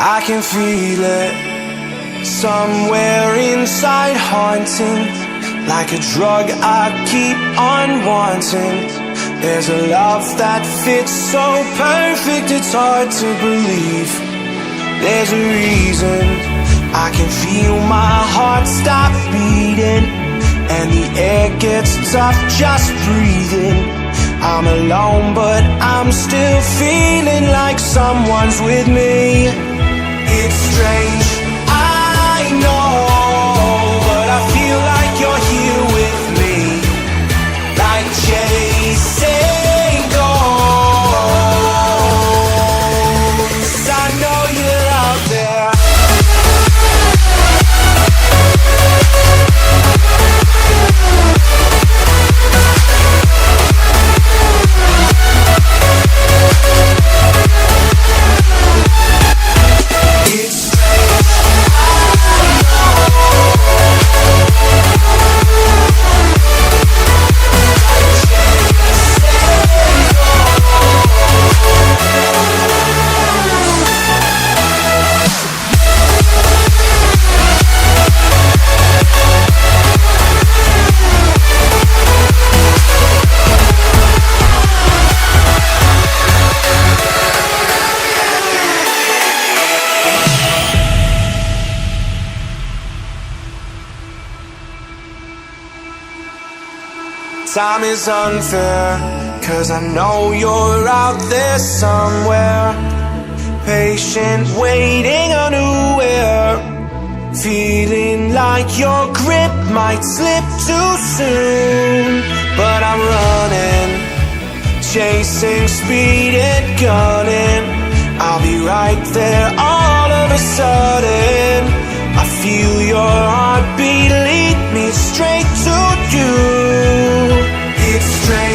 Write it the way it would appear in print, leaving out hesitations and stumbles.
I can feel it somewhere inside, haunting, like a drug I keep on wanting. There's a love that fits so perfect, it's hard to believe. There's a reason I can feel my heart stop beating, and the air gets tough just breathing. I'm alone but I'm still feeling like someone's with me. It's strange, I know, but I feel like you're here with me, like chasing ghosts. I know you're out there. Time is unfair, 'cause I know you're out there somewhere, patient, waiting unaware, feeling like your grip might slip too soon. But I'm running, chasing speed and gunning. I'll be right there all of a sudden. I feel your heartbeat lead me straight to you. It's strange.